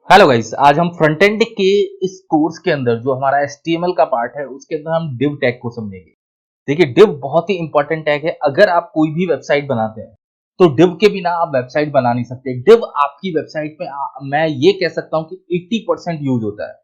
Hello guys, आज हम front end के इस कोर्स के अंदर जो हमारा एचटीएमएल का पार्ट है उसके अंदर हम डिव टैग को समझेंगे। देखिए, डिव बहुत ही इंपॉर्टेंट टैग है। अगर आप कोई भी वेबसाइट बनाते हैं तो डिव के बिना आप वेबसाइट बना नहीं सकते। डिव आपकी वेबसाइट पे मैं ये कह सकता हूँ कि 80% यूज होता है।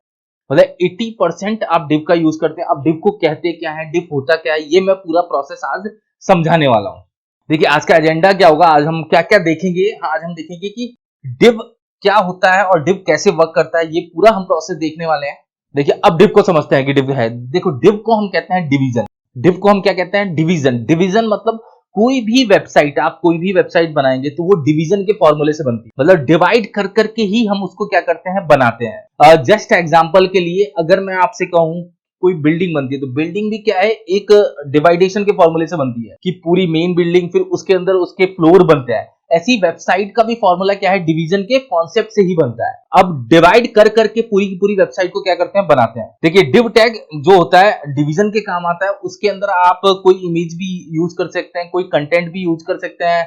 मतलब 80% आप डिव का यूज करते हैं। अब डिव को कहते क्या है, डिव होता क्या है, ये मैं पूरा प्रोसेस आज समझाने वाला हूँ। देखिए, आज का एजेंडा क्या होगा, आज हम क्या क्या देखेंगे। आज हम देखेंगे कि डिव क्या होता है और डिव कैसे वर्क करता है, ये पूरा हम प्रोसेस देखने वाले हैं। देखिए, अब डिव को समझते हैं कि डिव है। देखो, डिव को हम कहते हैं डिवीजन। डिव को हम क्या कहते हैं, डिवीजन। डिवीजन मतलब कोई भी वेबसाइट, आप कोई भी वेबसाइट बनाएंगे तो वो डिवीजन के फॉर्मूले से बनती है। मतलब डिवाइड कर करके ही हम उसको क्या करते हैं, बनाते हैं। जस्ट एग्जांपल के लिए अगर मैं आपसे कहूं कोई बिल्डिंग बनती है तो बिल्डिंग भी क्या है, एक डिवाइडेशन के फॉर्मूले से बनती है कि पूरी मेन बिल्डिंग, फिर उसके अंदर उसके फ्लोर बनते हैं। ऐसी वेबसाइट का भी फॉर्मूला क्या है, डिवीजन के कॉन्सेप्ट से ही बनता है। अब डिवाइड कर करके पूरी की पूरी वेबसाइट को क्या करते हैं, बनाते हैं। देखिए, डिव टैग जो होता है डिवीजन के काम आता है। उसके अंदर आप कोई इमेज भी यूज कर सकते हैं, कोई कंटेंट भी यूज कर सकते हैं,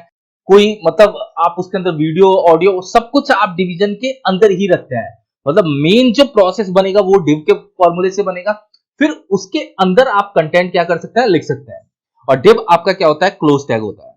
कोई मतलब आप उसके अंदर वीडियो ऑडियो सब कुछ आप डिवीजन के अंदर ही रखते हैं। मतलब मेन जो प्रोसेस बनेगा वो डिव के फॉर्मूले से बनेगा। फिर उसके अंदर आप कंटेंट क्या कर सकते हैं, लिख सकते हैं। और डिव आपका क्या होता है, क्लोज टैग होता है।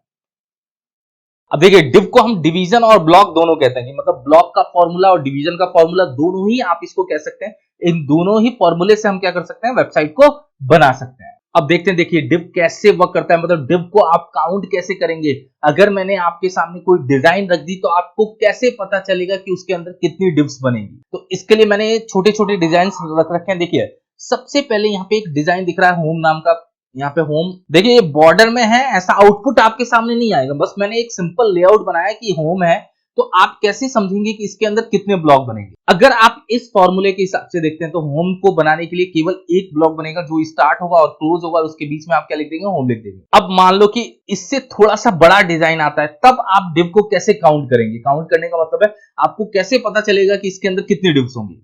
अब देखिए, डिव को हम डिवीजन और ब्लॉक दोनों कहते हैं। मतलब ब्लॉक का फॉर्मूला और डिवीजन का फॉर्मूला दोनों ही आप इसको कह सकते हैं। इन दोनों ही फॉर्मूले से हम क्या कर सकते हैं, वेबसाइट को बना सकते हैं। अब देखते हैं, देखिए डिव कैसे वर्क करता है। मतलब डिव को आप काउंट कैसे करेंगे। अगर मैंने आपके सामने कोई डिजाइन रख दी तो आपको कैसे पता चलेगा कि उसके अंदर कितनी डिव्स बनेगी। तो इसके लिए मैंने छोटे छोटे डिजाइन रख रखे हैं। देखिए, सबसे पहले यहाँ पे एक डिजाइन दिख रहा है होम नाम का। यहाँ पे होम, देखिए ये बॉर्डर में है, ऐसा आउटपुट आपके सामने नहीं आएगा। बस मैंने एक सिंपल लेआउट बनाया कि होम है। तो आप कैसे समझेंगे कि इसके अंदर कितने ब्लॉक बनेंगे। अगर आप इस फॉर्मूले के हिसाब से देखते हैं तो होम को बनाने के लिए केवल एक ब्लॉक बनेगा जो स्टार्ट होगा और क्लोज होगा, और उसके बीच में आप क्या लिख देंगे, होम लिख देंगे। अब मान लो कि इससे थोड़ा सा बड़ा डिजाइन आता है, तब आप डिव को कैसे काउंट करेंगे। काउंट करने का मतलब है आपको कैसे पता चलेगा कि इसके अंदर कितनी डिव्स होंगी।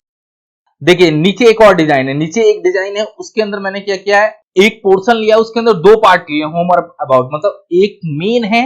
देखिए, नीचे एक और डिजाइन है, नीचे एक डिजाइन है, उसके अंदर मैंने क्या किया है, एक पोर्शन लिया, उसके अंदर दो पार्ट लिए, होम और अबाउट। मतलब एक मेन है,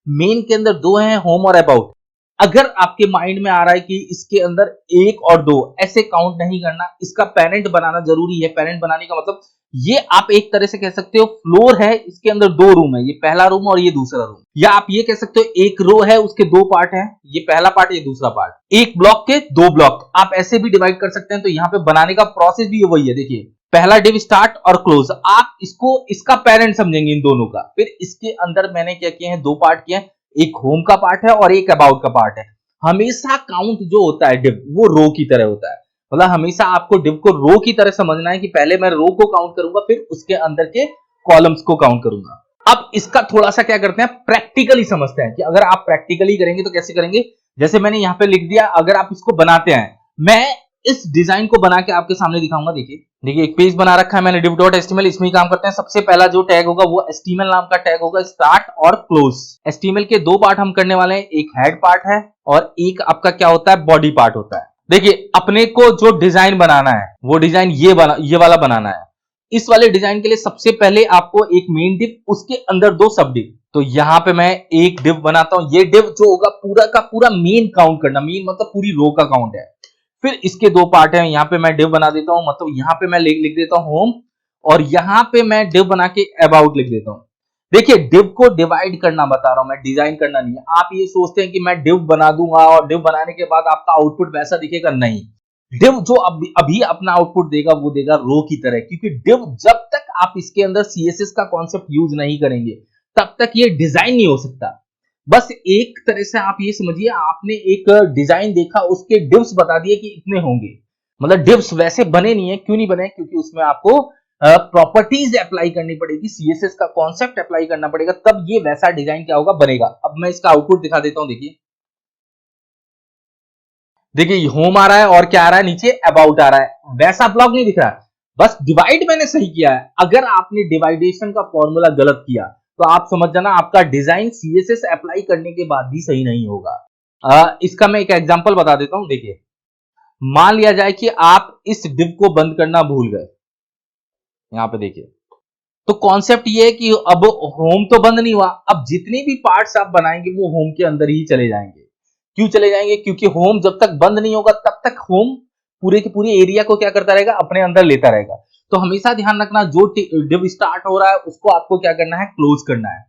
मेन के अंदर दो हैं, होम और अबाउट। अगर आपके माइंड में आ रहा है कि इसके अंदर एक और दो, ऐसे काउंट नहीं करना, इसका पेरेंट बनाना जरूरी है। पेरेंट बनाने का मतलब ये आप एक तरह से कह सकते हो फ्लोर है, इसके अंदर दो रूम है, ये पहला रूम और ये दूसरा रूम। या आप ये कह सकते हो एक रो है, उसके दो पार्ट है, ये पहला पार्ट ये दूसरा पार्ट। एक ब्लॉक के दो ब्लॉक आप ऐसे भी डिवाइड कर सकते हैं। तो यहाँ पे बनाने का प्रोसेस भी वही है। देखिए, पहला डिव स्टार्ट और क्लोज, आप इसको इसका पेरेंट समझेंगे इन दोनों का। फिर इसके अंदर मैंने क्या किया है, दो पार्ट किए हैं, एक होम का पार्ट है और एक अबाउट का पार्ट है। हमेशा काउंट जो होता है डिव, वो रो की तरह होता है। मतलब हमेशा आपको डिव को रो की तरह समझना है कि पहले मैं रो को काउंट करूंगा, फिर उसके अंदर के कॉलम्स को काउंट करूंगा। अब इसका थोड़ा सा क्या करते हैं, प्रैक्टिकली समझते हैं कि अगर आप प्रैक्टिकली करेंगे तो कैसे करेंगे। जैसे मैंने यहां पे लिख दिया, अगर आप इसको बनाते हैं, मैं इस डिजाइन को बना के आपके सामने दिखाऊंगा। देखिए देखिए, एक पेज बना रखा है मैंने div.html, इसमें ही काम करते हैं। सबसे पहला जो टैग होगा वो html नाम का टैग होगा, स्टार्ट और क्लोज। html के दो पार्ट हम करने वाले हैं, एक हेड पार्ट है और एक आपका क्या होता है, बॉडी पार्ट होता है। देखिए, अपने को जो डिजाइन बनाना है वो डिजाइन ये वाला बनाना है। इस वाले डिजाइन के लिए सबसे पहले आपको एक मेन डिव, उसके अंदर दो सब डिव। तो यहां पे मैं एक डिव बनाता हूं। ये डिव जो होगा पूरा का पूरा मेन काउंट करना, मेन मतलब पूरी रो का काउंट है। फिर इसके दो पार्ट हैं, यहाँ पे मैं डिव बना देता हूं। मतलब यहाँ पे मैं लिख देता हूं होम, और यहाँ पे मैं डिव बना के अबाउट लिख देता हूं। देखिए, डिव को डिवाइड करना बता रहा हूं मैं, डिजाइन करना नहीं है। आप ये सोचते हैं कि मैं डिव बना दूंगा और डिव बनाने के बाद आपका आउटपुट वैसा दिखेगा, नहीं। डिव जो अभी अपना आउटपुट देगा वो देगा रो की तरह, क्योंकि डिव जब तक आप इसके अंदर सीएसएस का कॉन्सेप्ट यूज नहीं करेंगे तब तक ये डिजाइन नहीं हो सकता। बस एक तरह से आप ये समझिए, आपने एक डिजाइन देखा, उसके डिव्स बता दिए कि इतने होंगे। मतलब डिव्स वैसे बने नहीं है। क्यों नहीं बने, क्योंकि उसमें आपको प्रॉपर्टीज अप्लाई करनी पड़ेगी, सीएसएस का कॉन्सेप्ट अप्लाई करना पड़ेगा, तब ये वैसा डिजाइन क्या होगा, बनेगा। अब मैं इसका आउटपुट दिखा देता हूं। देखिए देखिए, होम आ रहा है और क्या आ रहा है, नीचे अबाउट आ रहा है। वैसा ब्लॉक नहीं दिख रहा है, बस डिवाइड मैंने सही किया है। अगर आपने डिवाइडेशन का फॉर्मूला गलत किया तो आप समझ जाना आपका डिजाइन सीएसएस अप्लाई करने के बाद भी सही नहीं होगा। इसका मैं एक एग्जांपल बता देता हूं। देखिए, मान लिया जाए कि आप इस डिव को बंद करना भूल गए। यहां पे देखिए, तो कॉन्सेप्ट ये है कि अब होम तो बंद नहीं हुआ, अब जितने भी पार्ट्स आप बनाएंगे वो होम के अंदर ही चले जाएंगे। क्यों चले जाएंगे? क्योंकि होम जब तक बंद नहीं होगा तब तक होम पूरे के पूरे एरिया को क्या करता रहेगा? अपने अंदर लेता रहेगा। तो हमेशा ध्यान रखना, जो डिव स्टार्ट हो रहा है उसको आपको क्या करना है? क्लोज करना है।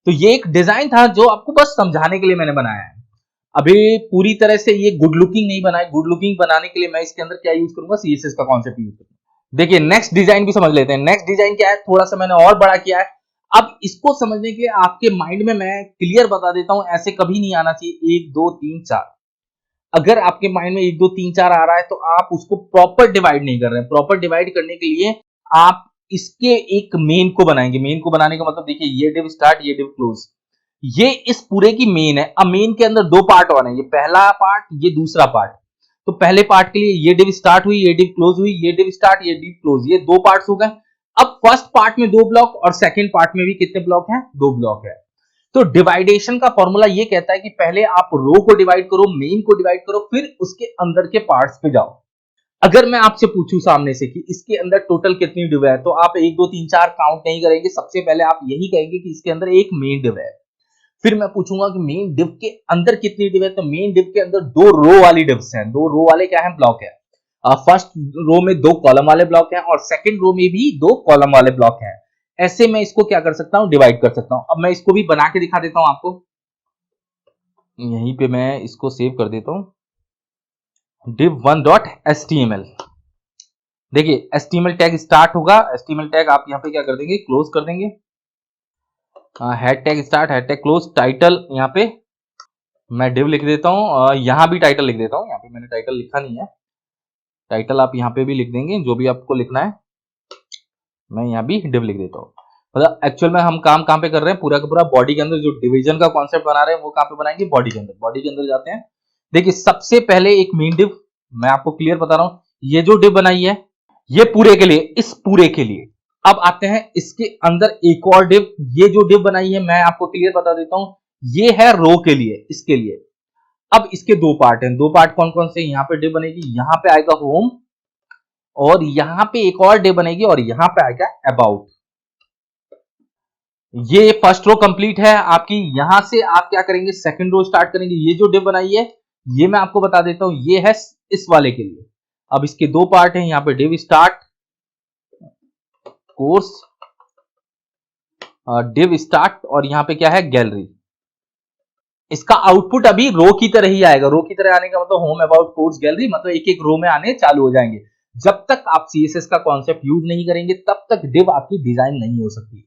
तो ये एक डिजाइन था जो आपको बस समझाने के लिए मैंने बनाया है। अभी पूरी तरह से ये गुड लुकिंग नहीं बना है। गुड लुकिंग बनाने के लिए मैं इसके अंदर क्या यूज करूंगा? सीएसएस का कॉन्सेप्ट यूज करूंगा। देखिए नेक्स्ट डिजाइन भी समझ लेते हैं। नेक्स्ट डिजाइन क्या है? थोड़ा सा मैंने और बड़ा किया है। अब इसको समझने के लिए आपके माइंड में मैं क्लियर बता देता हूं, ऐसे कभी नहीं आना चाहिए 1 2 3 4। अगर आपके माइंड में 1 2 3 4 आ रहा है तो आप उसको प्रॉपर डिवाइड नहीं कर रहे हैं। प्रॉपर डिवाइड करने के लिए आप इसके एक मेन को बनाएंगे। मेन को बनाने का मतलब देखिए, ये डिव स्टार्ट, ये डिव क्लोज, ये इस पूरे की मेन है। अब मेन के अंदर दो पार्ट होने हैं, ये पहला पार्ट, ये दूसरा पार्ट। तो पहले पार्ट के लिए ये डिव स्टार्ट हुई, ये डिव क्लोज हुई, ये डिव स्टार्ट, ये डिव क्लोज, ये दो पार्ट्स हो गए। अब फर्स्ट पार्ट में दो ब्लॉक और सेकंड पार्ट में भी कितने ब्लॉक हैं? दो ब्लॉक है। तो डिवाइडेशन का फॉर्मूला ये कहता है कि पहले आप रो को डिवाइड करो, मेन को डिवाइड करो, फिर उसके अंदर के पार्ट्स पे जाओ। अगर मैं आपसे पूछूं सामने से कि इसके अंदर टोटल कितनी डिव है, तो आप 1 2 3 4 काउंट नहीं करेंगे। सबसे पहले आप यही कहेंगे कि इसके अंदर एक मेन डिव है। फिर मैं पूछूंगा कि मेन डिव के अंदर कितनी डिव है, तो मेन डिव के अंदर दो रो वाली डिव्स हैं। दो रो वाले क्या है? ब्लॉक है। फर्स्ट रो में दो कॉलम वाले ब्लॉक हैं और सेकंड रो में भी दो कॉलम वाले ब्लॉक हैं। ऐसे मैं इसको क्या कर सकता हूं? डिवाइड कर सकता हूं। अब मैं इसको भी बना के दिखा देता हूं आपको। यहीं पे मैं इसको सेव कर देता हूं, div1.html। देखिए एचटीएमएल टैग स्टार्ट होगा। एचटीएमएल टैग आप यहां पे क्या कर देंगे? क्लोज कर देंगे। Head tag start, head tag close. Title यहां पे मैं डिव लिख देता हूं, यहां भी टाइटल लिख देता हूं। यहां पे मैंने टाइटल लिखा नहीं है। टाइटल आप यहां पे भी लिख देंगे, जो भी आपको लिखना है। मैं यहां भी डिव लिख देता हूं। मतलब एक्चुअल में हम काम कहां पे कर रहे हैं? पूरा का पूरा बॉडी के अंदर जो डिवीजन का कॉन्सेप्ट बना रहे हैं वो कहां पे बनाएंगे? बॉडी के अंदर। बॉडी के अंदर जाते हैं। देखिए सबसे पहले एक मेन डिव, मैं आपको क्लियर बता रहा हूं, ये जो डिव बनाई है ये पूरे के लिए, इस पूरे के लिए। अब आते हैं इसके अंदर एक और डिव। ये जो डिव बनाई है मैं आपको क्लियर बता देता हूं, ये है रो के लिए, इसके लिए। अब इसके दो पार्ट हैं। दो पार्ट कौन कौन से? यहां पे डिव बनेगी, यहां पे आएगा होम, और यहां पे एक और डिव बनेगी और यहां पे आएगा अबाउट। ये फर्स्ट रो कंप्लीट है आपकी। यहां से आप क्या करेंगे? सेकंड रो स्टार्ट करेंगे। ये जो डिव बनाई है ये मैं आपको बता देता हूं, ये है इस वाले के लिए। अब इसके दो पार्ट हैं। यहां पे div start course, div start, और यहां पे क्या है? गैलरी। इसका आउटपुट अभी रो की तरह ही आएगा। रो की तरह आने का मतलब होम, अबाउट, कोर्स, गैलरी, मतलब एक एक रो में आने चालू हो जाएंगे। जब तक आप सीएसएस का कॉन्सेप्ट यूज नहीं करेंगे तब तक डिव आपकी डिजाइन नहीं हो सकती।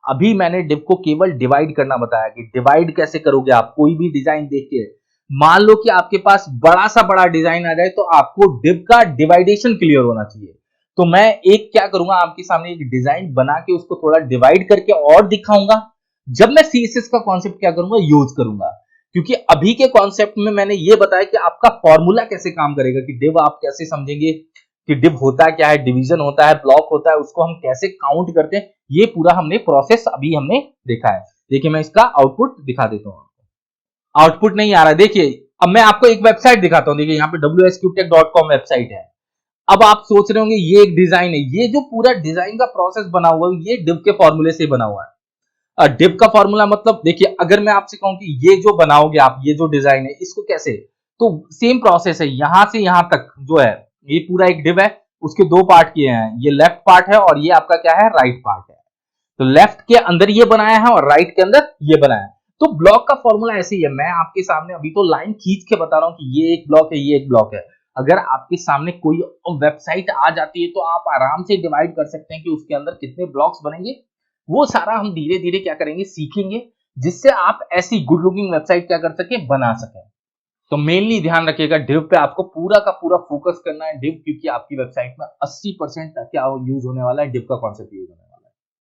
अभी मैंने डिव को केवल डिवाइड करना बताया कि डिवाइड कैसे करोगे आप। कोई भी डिजाइन देख के, मान लो कि आपके पास बड़ा सा बड़ा डिजाइन आ जाए तो आपको डिव का डिवाइडेशन क्लियर होना चाहिए। तो मैं एक क्या करूंगा, आपके सामने एक डिजाइन बना के उसको थोड़ा डिवाइड करके और दिखाऊंगा, जब मैं सीएसएस का कॉन्सेप्ट क्या करूंगा? यूज करूंगा। क्योंकि अभी के कॉन्सेप्ट में मैंने ये बताया कि आपका फॉर्मूला कैसे काम करेगा, कि डिव आप कैसे समझेंगे, कि डिव होता क्या है, डिवीजन होता है, ब्लॉक होता है, उसको हम कैसे काउंट करते हैं, ये पूरा हमने प्रोसेस अभी हमने देखा है। देखिए मैं इसका आउटपुट दिखा देता हूं। आउटपुट नहीं आ रहा है, देखिए। अब मैं आपको एक वेबसाइट दिखाता हूं। देखिए यहाँ पे wsqtech.com वेबसाइट है। अब आप सोच रहे होंगे ये एक डिजाइन है। ये जो पूरा डिजाइन का प्रोसेस बना हुआ है ये डिव के फॉर्मूले से बना हुआ है। डिव का फॉर्मूला मतलब देखिए, अगर मैं आपसे कहूं कि ये जो बनाओगे आप, ये जो डिजाइन है इसको कैसे, तो सेम प्रोसेस है। यहां से यहां तक जो है ये पूरा एक डिव है। उसके दो पार्ट किए हैं, ये लेफ्ट पार्ट है और ये आपका क्या है? राइट पार्ट है। तो लेफ्ट के अंदर ये बनाया है और राइट के अंदर ये बनाया है। तो ब्लॉक का फॉर्मूला ऐसे ही है। मैं आपके सामने अभी तो लाइन खींच के बता रहा हूं कि ये एक ब्लॉक है, ये एक ब्लॉक है। अगर आपके सामने कोई वेबसाइट आ जाती है तो आप आराम से डिवाइड कर सकते हैं कि उसके अंदर कितने ब्लॉक्स बनेंगे। वो सारा हम धीरे धीरे क्या करेंगे? सीखेंगे, जिससे आप ऐसी गुड लुकिंग वेबसाइट क्या कर सके? बना सकें। तो मेनली ध्यान रखिएगा, डिव पे आपको पूरा का पूरा फोकस करना है। डिव, क्योंकि आपकी वेबसाइट में 80% क्या यूज होने वाला है? डिव का कॉन्सेप्ट यूज होने वाला है।